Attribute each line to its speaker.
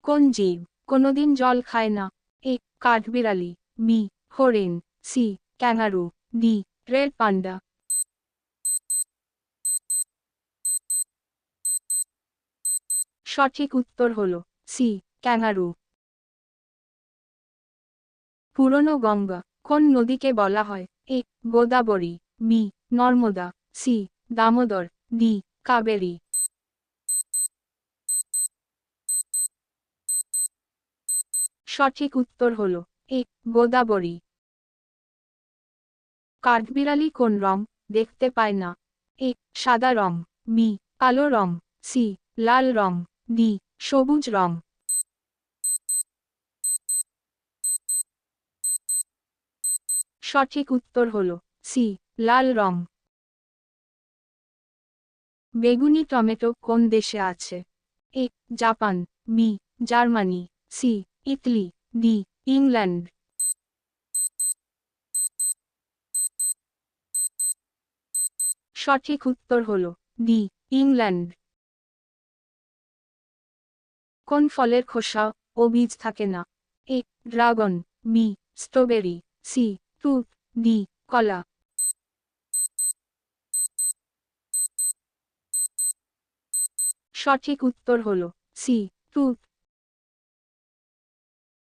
Speaker 1: কোন জীব কোনোদিন জল খায় না? এ কাঠবিড়ালি, বি হরিণ, C kangaroo, D red panda. সঠিক উত্তর হলো সি ক্যাঙ্গারু। পুরনো গঙ্গা কোন নদীকে বলা হয়? A Godavari, B Narmada, C Damodar, D Kaveri. সঠিক উত্তর হলো এ গোদাবরী। কাঠবিড়ালি কোন রং দেখতে পায় না? এ সাদা রং, বি কালো রং, সি লাল রং, ডি সবুজ রং। সঠিক উত্তর হলো সি লাল রং। বেগুনি টমেটো কোন দেশে আছে? A Japan, B Germany, C Italy, D England. সঠিক উত্তর হলো ডি ইংল্যান্ড। কোন ফলের খোসা ও বীজ থাকে না? এ ড্রাগন, বি স্ট্রবেরি, সি তুত, ডি কলা। সঠিক উত্তর হলো সি তুত।